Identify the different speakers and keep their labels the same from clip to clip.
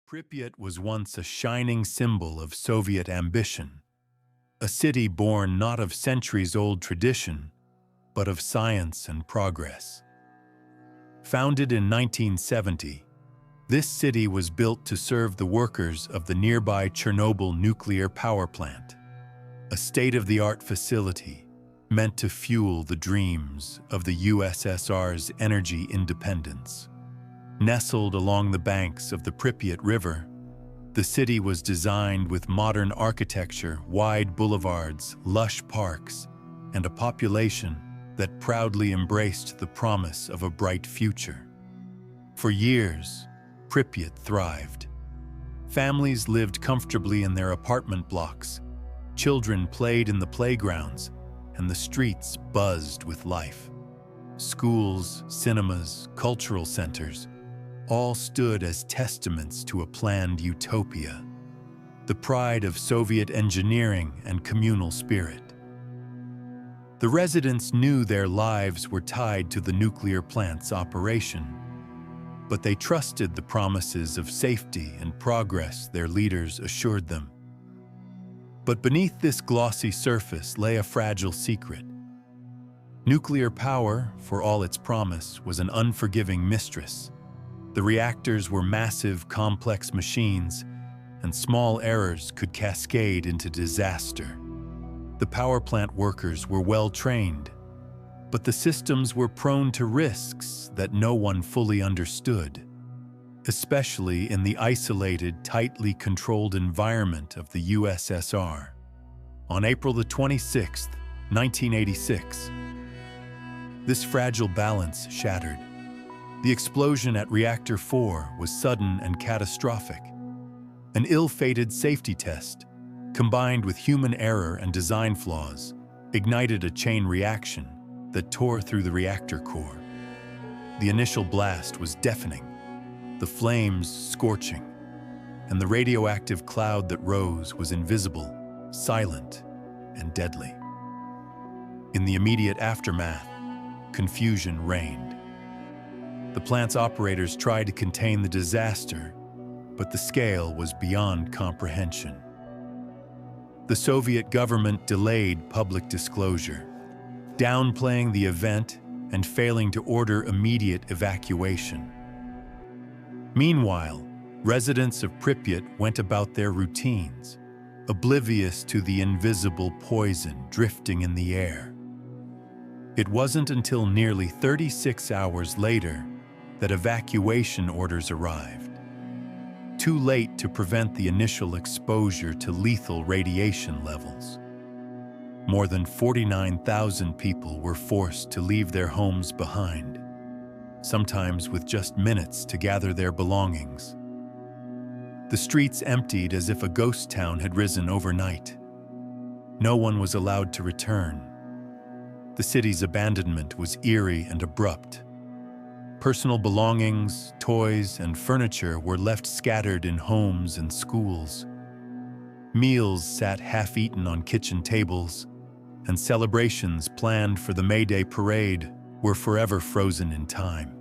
Speaker 1: Pripyat was once a shining symbol of Soviet ambition, a city born not of centuries-old tradition, but of science and progress. Founded in 1970, this city was built to serve the workers of the nearby Chernobyl nuclear power plant, a state-of-the-art facility meant to fuel the dreams of the USSR's energy independence. Nestled along the banks of the Pripyat River, the city was designed with modern architecture, wide boulevards, lush parks, and a population that proudly embraced the promise of a bright future. For years, Pripyat thrived. Families lived comfortably in their apartment blocks, children played in the playgrounds, and the streets buzzed with life. Schools, cinemas, cultural centers, all stood as testaments to a planned utopia, the pride of Soviet engineering and communal spirit. The residents knew their lives were tied to the nuclear plant's operation, but they trusted the promises of safety and progress their leaders assured them. But beneath this glossy surface lay a fragile secret. Nuclear power, for all its promise, was an unforgiving mistress. The reactors were massive, complex machines, and small errors could cascade into disaster. The power plant workers were well trained, but the systems were prone to risks that no one fully understood, especially in the isolated, tightly controlled environment of the USSR. On April 26, 1986, this fragile balance shattered. The explosion at Reactor 4 was sudden and catastrophic. An ill-fated safety test, combined with human error and design flaws, ignited a chain reaction that tore through the reactor core. The initial blast was deafening, the flames scorching, and the radioactive cloud that rose was invisible, silent, and deadly. In the immediate aftermath, confusion reigned. The plant's operators tried to contain the disaster, but the scale was beyond comprehension. The Soviet government delayed public disclosure, downplaying the event and failing to order immediate evacuation. Meanwhile, residents of Pripyat went about their routines, oblivious to the invisible poison drifting in the air. It wasn't until nearly 36 hours later that evacuation orders arrived, too late to prevent the initial exposure to lethal radiation levels. More than 49,000 people were forced to leave their homes behind, sometimes with just minutes to gather their belongings. The streets emptied as if a ghost town had risen overnight. No one was allowed to return. The city's abandonment was eerie and abrupt. Personal belongings, toys, and furniture were left scattered in homes and schools. Meals sat half-eaten on kitchen tables, and celebrations planned for the May Day parade were forever frozen in time.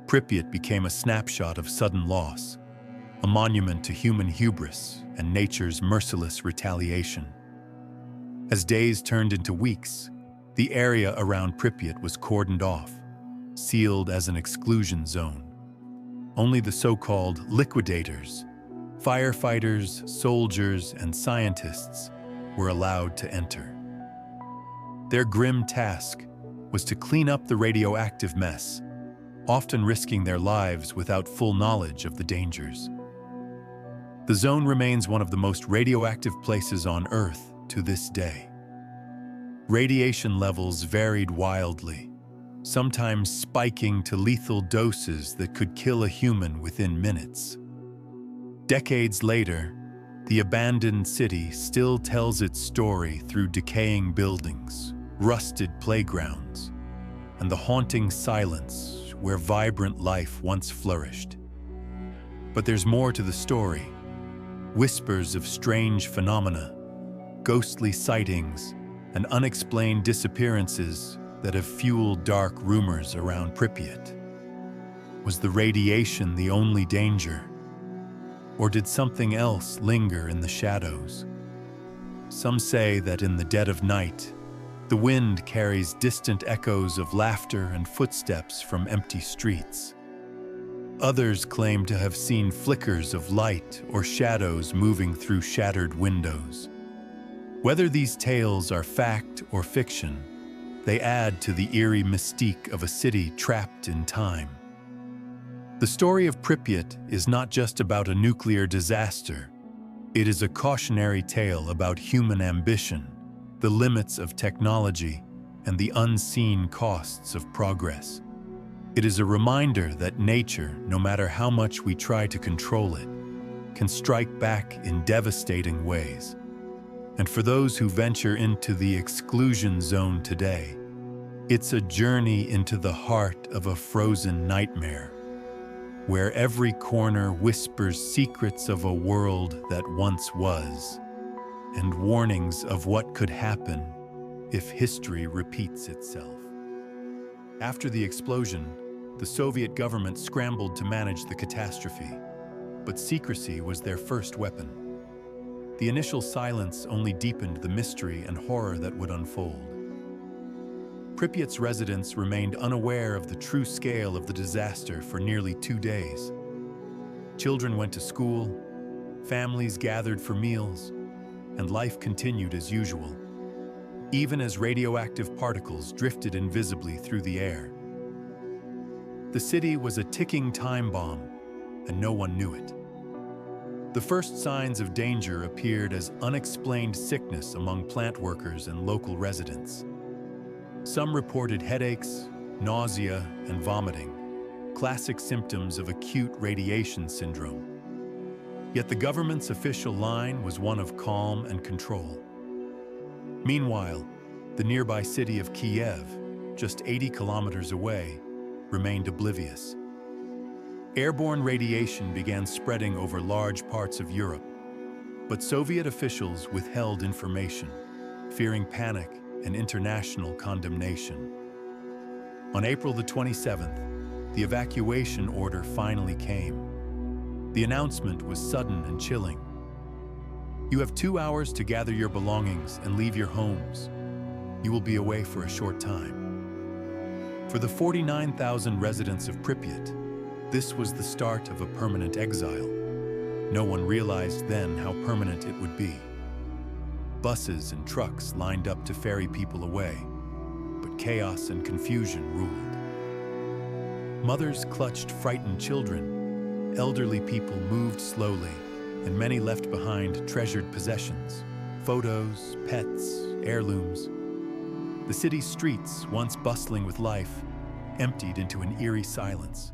Speaker 1: Pripyat became a snapshot of sudden loss, a monument to human hubris and nature's merciless retaliation. As days turned into weeks, the area around Pripyat was cordoned off, sealed as an exclusion zone. Only the so-called liquidators, firefighters, soldiers, and scientists were allowed to enter. Their grim task was to clean up the radioactive mess, often risking their lives without full knowledge of the dangers. The zone remains one of the most radioactive places on Earth to this day. Radiation levels varied wildly, sometimes spiking to lethal doses that could kill a human within minutes. Decades later, the abandoned city still tells its story through decaying buildings, rusted playgrounds, and the haunting silence where vibrant life once flourished. But there's more to the story. Whispers of strange phenomena, ghostly sightings, and unexplained disappearances that have fueled dark rumors around Pripyat. Was the radiation the only danger? Or did something else linger in the shadows? Some say that in the dead of night, the wind carries distant echoes of laughter and footsteps from empty streets. Others claim to have seen flickers of light or shadows moving through shattered windows. Whether these tales are fact or fiction, they add to the eerie mystique of a city trapped in time. The story of Pripyat is not just about a nuclear disaster. It is a cautionary tale about human ambition, the limits of technology, and the unseen costs of progress. It is a reminder that nature, no matter how much we try to control it, can strike back in devastating ways. And for those who venture into the exclusion zone today, it's a journey into the heart of a frozen nightmare, where every corner whispers secrets of a world that once was, and warnings of what could happen if history repeats itself. After the explosion, the Soviet government scrambled to manage the catastrophe, but secrecy was their first weapon. The initial silence only deepened the mystery and horror that would unfold. Pripyat's residents remained unaware of the true scale of the disaster for nearly 2 days. Children went to school, families gathered for meals, and life continued as usual, even as radioactive particles drifted invisibly through the air. The city was a ticking time bomb, and no one knew it. The first signs of danger appeared as unexplained sickness among plant workers and local residents. Some reported headaches, nausea, and vomiting, classic symptoms of acute radiation syndrome. Yet the government's official line was one of calm and control. Meanwhile, the nearby city of Kiev, just 80 kilometers away, remained oblivious. Airborne radiation began spreading over large parts of Europe, but Soviet officials withheld information, fearing panic and international condemnation. On April the 27th, the evacuation order finally came. The announcement was sudden and chilling. You have 2 hours to gather your belongings and leave your homes. You will be away for a short time. For the 49,000 residents of Pripyat, this was the start of a permanent exile. No one realized then how permanent it would be. Buses and trucks lined up to ferry people away, but chaos and confusion ruled. Mothers clutched frightened children, elderly people moved slowly, and many left behind treasured possessions, photos, pets, heirlooms. The city's streets, once bustling with life, emptied into an eerie silence.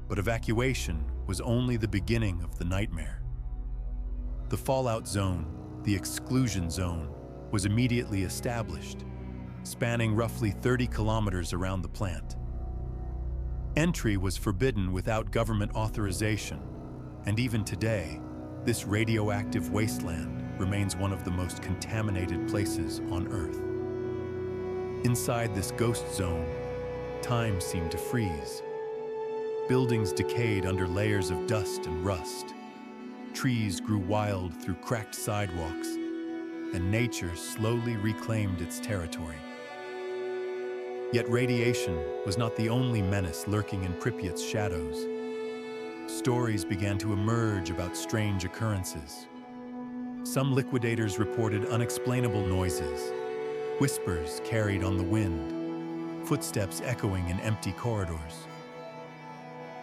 Speaker 1: But evacuation was only the beginning of the nightmare. The fallout zone, the exclusion zone, was immediately established, spanning roughly 30 kilometers around the plant. Entry was forbidden without government authorization, and even today, this radioactive wasteland remains one of the most contaminated places on Earth. Inside this ghost zone, time seemed to freeze. Buildings decayed under layers of dust and rust. Trees grew wild through cracked sidewalks, and nature slowly reclaimed its territory. Yet radiation was not the only menace lurking in Pripyat's shadows. Stories began to emerge about strange occurrences. Some liquidators reported unexplainable noises, whispers carried on the wind, footsteps echoing in empty corridors.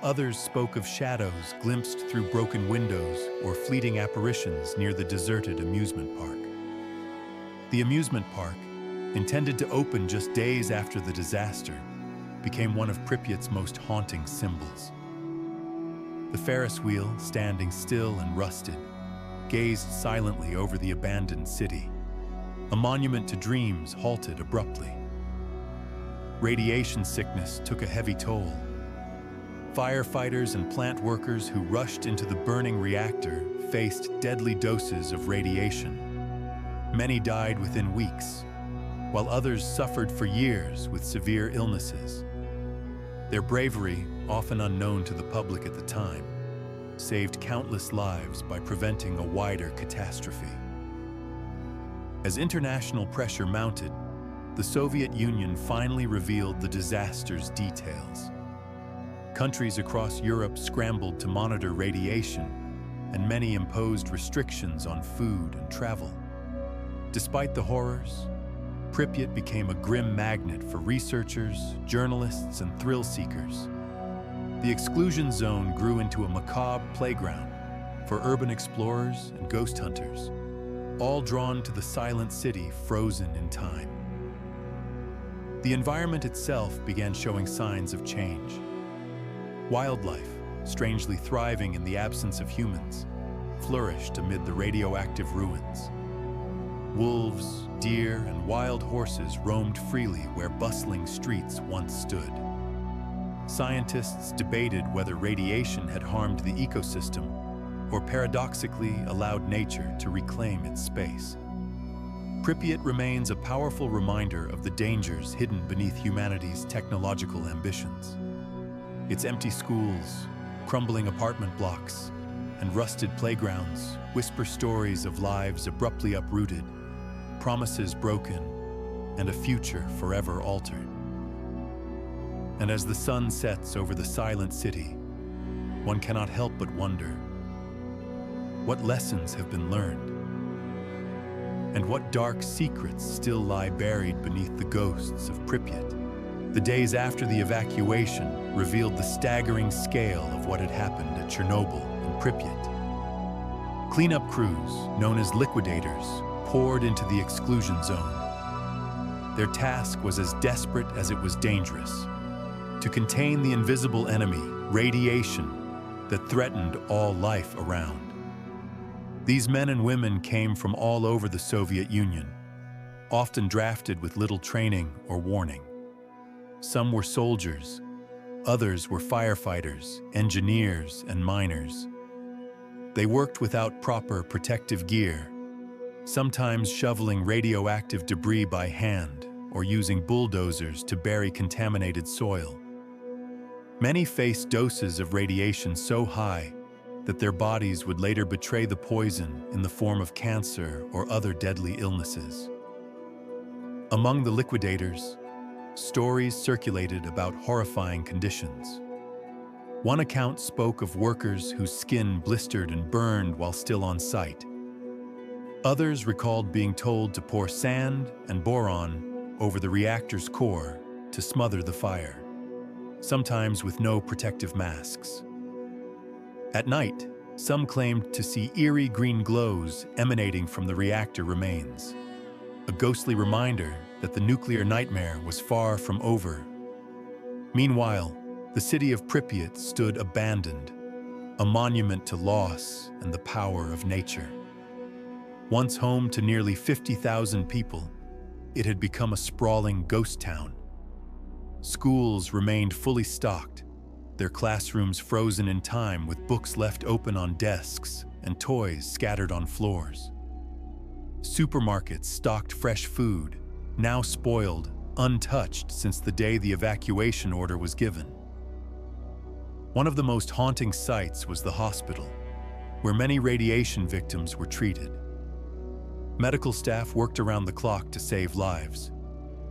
Speaker 1: Others spoke of shadows glimpsed through broken windows or fleeting apparitions near the deserted amusement park. The amusement park, intended to open just days after the disaster, became one of Pripyat's most haunting symbols. The Ferris wheel, standing still and rusted, gazed silently over the abandoned city. A monument to dreams halted abruptly. Radiation sickness took a heavy toll. Firefighters and plant workers who rushed into the burning reactor faced deadly doses of radiation. Many died within weeks, while others suffered for years with severe illnesses. Their bravery, often unknown to the public at the time, saved countless lives by preventing a wider catastrophe. As international pressure mounted, the Soviet Union finally revealed the disaster's details. Countries across Europe scrambled to monitor radiation, and many imposed restrictions on food and travel. Despite the horrors, Pripyat became a grim magnet for researchers, journalists, and thrill seekers. The exclusion zone grew into a macabre playground for urban explorers and ghost hunters, all drawn to the silent city frozen in time. The environment itself began showing signs of change. Wildlife, strangely thriving in the absence of humans, flourished amid the radioactive ruins. Wolves, deer, and wild horses roamed freely where bustling streets once stood. Scientists debated whether radiation had harmed the ecosystem or paradoxically allowed nature to reclaim its space. Pripyat remains a powerful reminder of the dangers hidden beneath humanity's technological ambitions. Its empty schools, crumbling apartment blocks, and rusted playgrounds whisper stories of lives abruptly uprooted, promises broken, and a future forever altered. And as the sun sets over the silent city, one cannot help but wonder, what lessons have been learned? And what dark secrets still lie buried beneath the ghosts of Pripyat? The days after the evacuation revealed the staggering scale of what had happened at Chernobyl and Pripyat. Cleanup crews, known as liquidators, poured into the exclusion zone. Their task was as desperate as it was dangerous: to contain the invisible enemy, radiation, that threatened all life around. These men and women came from all over the Soviet Union, often drafted with little training or warning. Some were soldiers, others were firefighters, engineers, and miners. They worked without proper protective gear, sometimes shoveling radioactive debris by hand or using bulldozers to bury contaminated soil. Many faced doses of radiation so high that their bodies would later betray the poison in the form of cancer or other deadly illnesses. Among the liquidators, stories circulated about horrifying conditions. One account spoke of workers whose skin blistered and burned while still on site. Others recalled being told to pour sand and boron over the reactor's core to smother the fire, sometimes with no protective masks. At night, some claimed to see eerie green glows emanating from the reactor remains, a ghostly reminder that the nuclear nightmare was far from over. Meanwhile, the city of Pripyat stood abandoned, a monument to loss and the power of nature. Once home to nearly 50,000 people, it had become a sprawling ghost town. Schools remained fully stocked, their classrooms frozen in time with books left open on desks and toys scattered on floors. Supermarkets stocked fresh food, now spoiled, untouched since the day the evacuation order was given. One of the most haunting sights was the hospital, where many radiation victims were treated. Medical staff worked around the clock to save lives,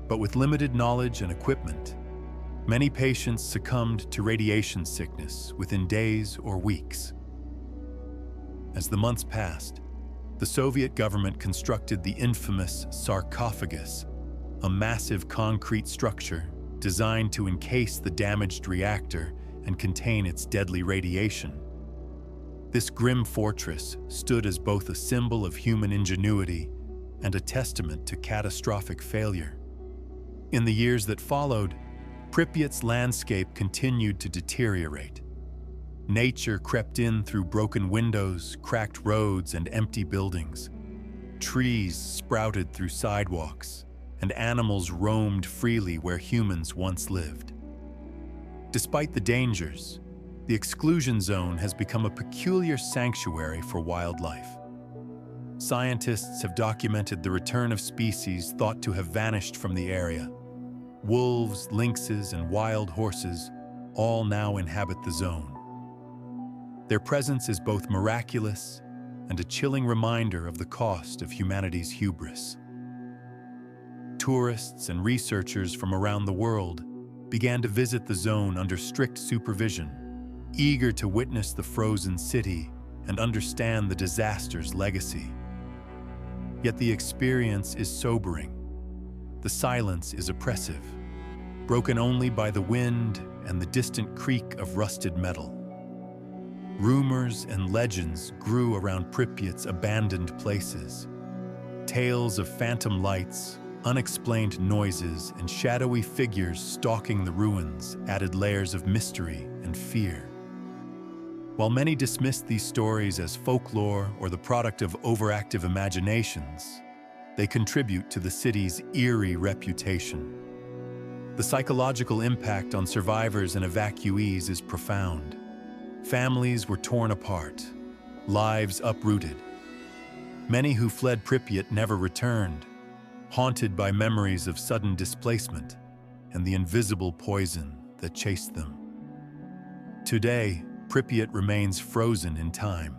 Speaker 1: but with limited knowledge and equipment, many patients succumbed to radiation sickness within days or weeks. As the months passed, the Soviet government constructed the infamous sarcophagus, a massive concrete structure designed to encase the damaged reactor and contain its deadly radiation. This grim fortress stood as both a symbol of human ingenuity and a testament to catastrophic failure. In the years that followed, Pripyat's landscape continued to deteriorate. Nature crept in through broken windows, cracked roads, and empty buildings. Trees sprouted through sidewalks, and animals roamed freely where humans once lived. Despite the dangers, the exclusion zone has become a peculiar sanctuary for wildlife. Scientists have documented the return of species thought to have vanished from the area. Wolves, lynxes, and wild horses all now inhabit the zone. Their presence is both miraculous and a chilling reminder of the cost of humanity's hubris. Tourists and researchers from around the world began to visit the zone under strict supervision, eager to witness the frozen city and understand the disaster's legacy. Yet the experience is sobering. The silence is oppressive, broken only by the wind and the distant creak of rusted metal. Rumors and legends grew around Pripyat's abandoned places. Tales of phantom lights, unexplained noises, and shadowy figures stalking the ruins added layers of mystery and fear. While many dismissed these stories as folklore or the product of overactive imaginations, they contribute to the city's eerie reputation. The psychological impact on survivors and evacuees is profound. Families were torn apart, lives uprooted. Many who fled Pripyat never returned, haunted by memories of sudden displacement and the invisible poison that chased them. Today, Pripyat remains frozen in time,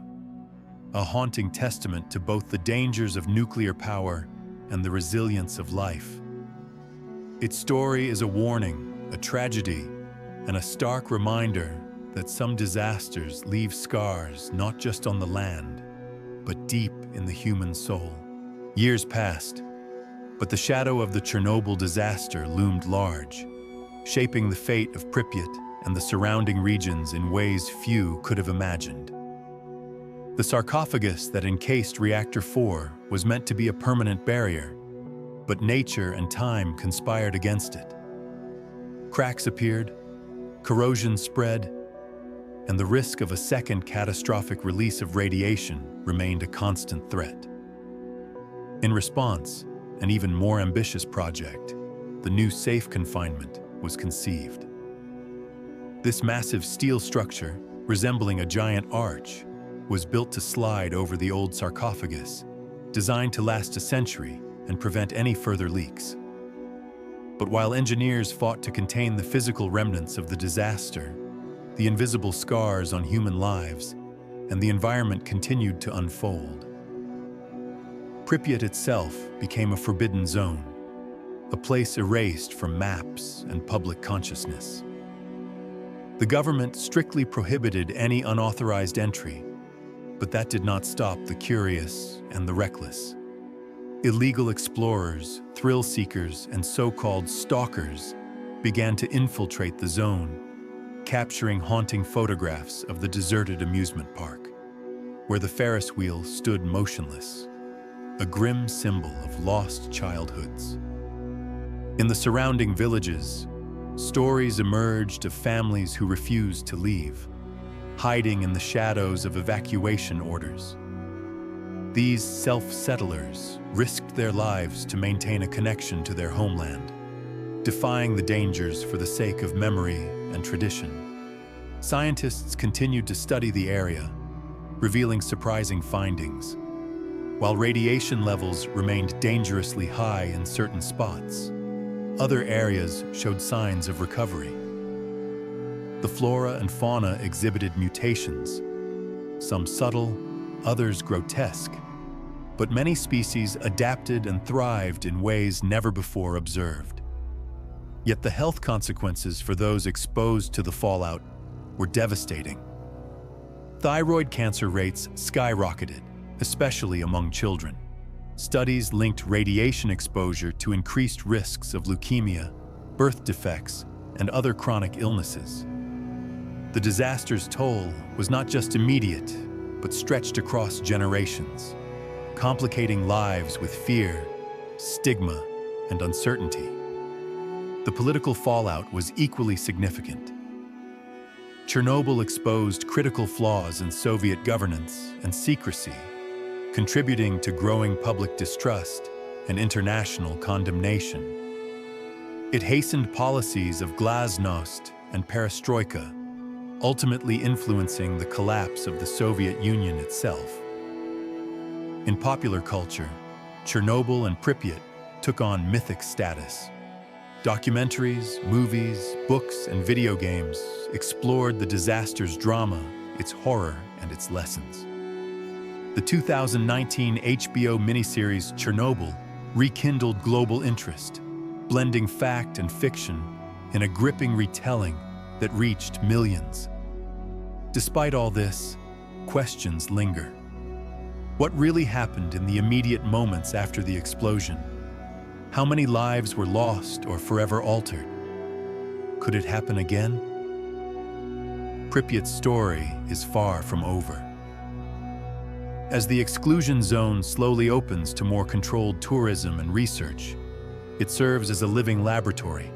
Speaker 1: a haunting testament to both the dangers of nuclear power and the resilience of life. Its story is a warning, a tragedy, and a stark reminder that some disasters leave scars not just on the land, but deep in the human soul. Years passed, but the shadow of the Chernobyl disaster loomed large, shaping the fate of Pripyat and the surrounding regions in ways few could have imagined. The sarcophagus that encased Reactor 4 was meant to be a permanent barrier, but nature and time conspired against it. Cracks appeared, corrosion spread, and the risk of a second catastrophic release of radiation remained a constant threat. In response, an even more ambitious project, the new safe confinement, was conceived. This massive steel structure, resembling a giant arch, was built to slide over the old sarcophagus, designed to last a century and prevent any further leaks. But while engineers fought to contain the physical remnants of the disaster, the invisible scars on human lives and the environment continued to unfold. Pripyat itself became a forbidden zone, a place erased from maps and public consciousness. The government strictly prohibited any unauthorized entry, but that did not stop the curious and the reckless. Illegal explorers, thrill seekers, and so-called stalkers began to infiltrate the zone, capturing haunting photographs of the deserted amusement park, where the Ferris wheel stood motionless, a grim symbol of lost childhoods. In the surrounding villages, stories emerged of families who refused to leave, hiding in the shadows of evacuation orders. These self-settlers risked their lives to maintain a connection to their homeland, defying the dangers for the sake of memory and tradition. Scientists continued to study the area, revealing surprising findings. While radiation levels remained dangerously high in certain spots, other areas showed signs of recovery. The flora and fauna exhibited mutations, some subtle, others grotesque, but many species adapted and thrived in ways never before observed. Yet the health consequences for those exposed to the fallout were devastating. Thyroid cancer rates skyrocketed, especially among children. Studies linked radiation exposure to increased risks of leukemia, birth defects, and other chronic illnesses. The disaster's toll was not just immediate, but stretched across generations, complicating lives with fear, stigma, and uncertainty. The political fallout was equally significant. Chernobyl exposed critical flaws in Soviet governance and secrecy, contributing to growing public distrust and international condemnation. It hastened policies of glasnost and perestroika, ultimately influencing the collapse of the Soviet Union itself. In popular culture, Chernobyl and Pripyat took on mythic status. Documentaries, movies, books, and video games explored the disaster's drama, its horror, and its lessons. The 2019 HBO miniseries Chernobyl rekindled global interest, blending fact and fiction in a gripping retelling that reached millions. Despite all this, questions linger. What really happened in the immediate moments after the explosion? How many lives were lost or forever altered? Could it happen again? Pripyat's story is far from over. As the exclusion zone slowly opens to more controlled tourism and research, it serves as a living laboratory,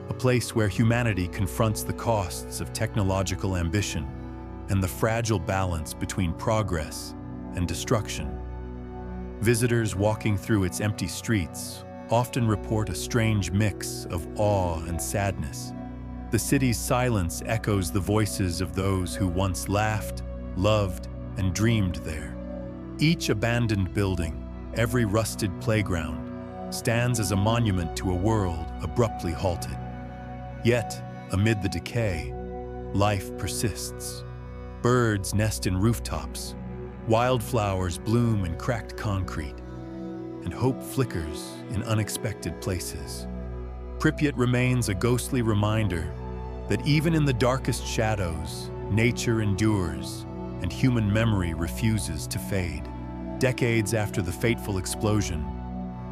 Speaker 1: a place where humanity confronts the costs of technological ambition and the fragile balance between progress and destruction. Visitors walking through its empty streets often report a strange mix of awe and sadness. The city's silence echoes the voices of those who once laughed, loved, and dreamed there. Each abandoned building, every rusted playground, stands as a monument to a world abruptly halted. Yet, amid the decay, life persists. Birds nest in rooftops, wildflowers bloom in cracked concrete, and hope flickers in unexpected places. Pripyat remains a ghostly reminder that even in the darkest shadows, nature endures and human memory refuses to fade. Decades after the fateful explosion,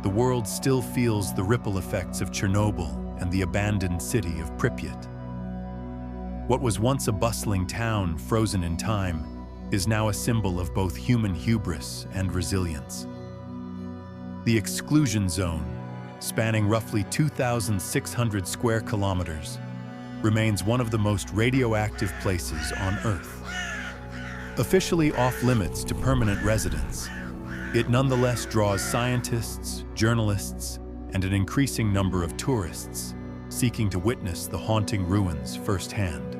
Speaker 1: the world still feels the ripple effects of Chernobyl and the abandoned city of Pripyat. What was once a bustling town frozen in time is now a symbol of both human hubris and resilience. The exclusion zone, spanning roughly 2,600 square kilometers, remains one of the most radioactive places on Earth. Officially off-limits to permanent residents, it nonetheless draws scientists, journalists, and an increasing number of tourists seeking to witness the haunting ruins firsthand.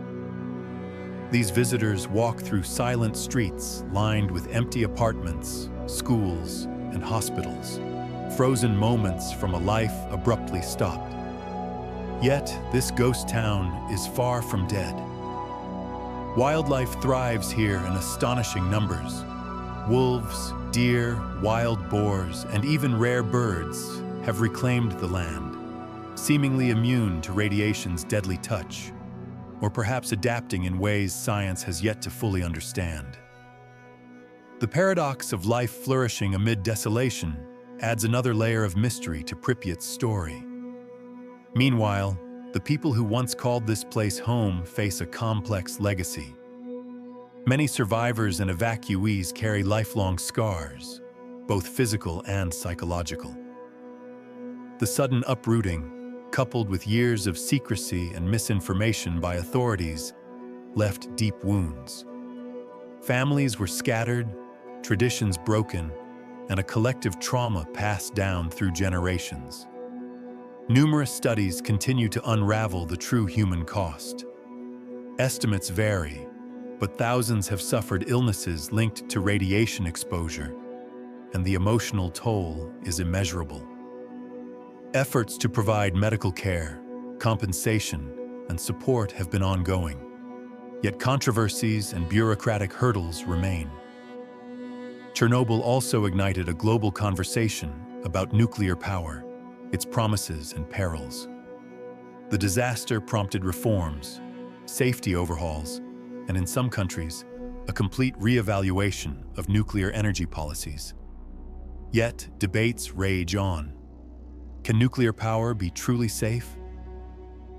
Speaker 1: These visitors walk through silent streets lined with empty apartments, schools, and hospitals, frozen moments from a life abruptly stopped. Yet, this ghost town is far from dead. Wildlife thrives here in astonishing numbers. Wolves, deer, wild boars, and even rare birds have reclaimed the land, seemingly immune to radiation's deadly touch, or perhaps adapting in ways science has yet to fully understand. The paradox of life flourishing amid desolation adds another layer of mystery to Pripyat's story. Meanwhile, the people who once called this place home face a complex legacy. Many survivors and evacuees carry lifelong scars, both physical and psychological. The sudden uprooting, coupled with years of secrecy and misinformation by authorities, left deep wounds. Families were scattered, traditions broken, and a collective trauma passed down through generations. Numerous studies continue to unravel the true human cost. Estimates vary, but thousands have suffered illnesses linked to radiation exposure, and the emotional toll is immeasurable. Efforts to provide medical care, compensation, and support have been ongoing, yet controversies and bureaucratic hurdles remain. Chernobyl also ignited a global conversation about nuclear power, its promises and perils. The disaster prompted reforms, safety overhauls, and in some countries, a complete re-evaluation of nuclear energy policies. Yet, debates rage on. Can nuclear power be truly safe?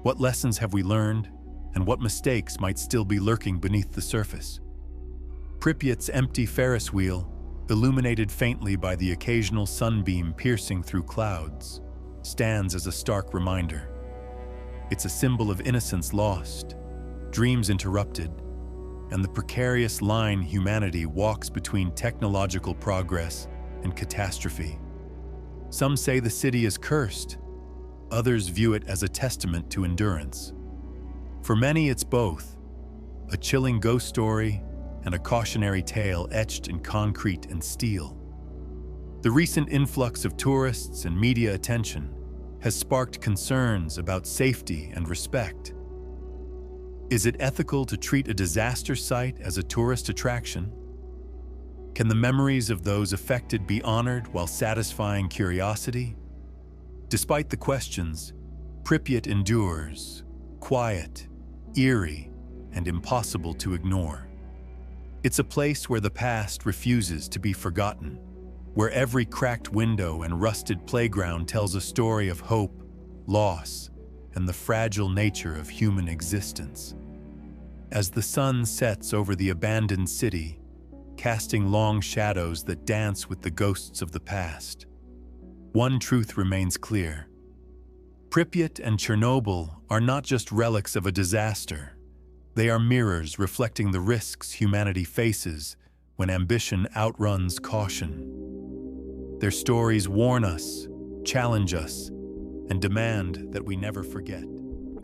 Speaker 1: What lessons have we learned, and what mistakes might still be lurking beneath the surface? Pripyat's empty Ferris wheel, illuminated faintly by the occasional sunbeam piercing through clouds, stands as a stark reminder. It's a symbol of innocence lost, dreams interrupted, and the precarious line humanity walks between technological progress and catastrophe. Some say the city is cursed, others view it as a testament to endurance. For many, it's both, a chilling ghost story and a cautionary tale etched in concrete and steel. The recent influx of tourists and media attention has sparked concerns about safety and respect. Is it ethical to treat a disaster site as a tourist attraction? Can the memories of those affected be honored while satisfying curiosity? Despite the questions, Pripyat endures, quiet, eerie, and impossible to ignore. It's a place where the past refuses to be forgotten, where every cracked window and rusted playground tells a story of hope, loss, and the fragile nature of human existence. As the sun sets over the abandoned city, casting long shadows that dance with the ghosts of the past, one truth remains clear. Pripyat and Chernobyl are not just relics of a disaster. They are mirrors reflecting the risks humanity faces when ambition outruns caution. Their stories warn us, challenge us, and demand that we never forget.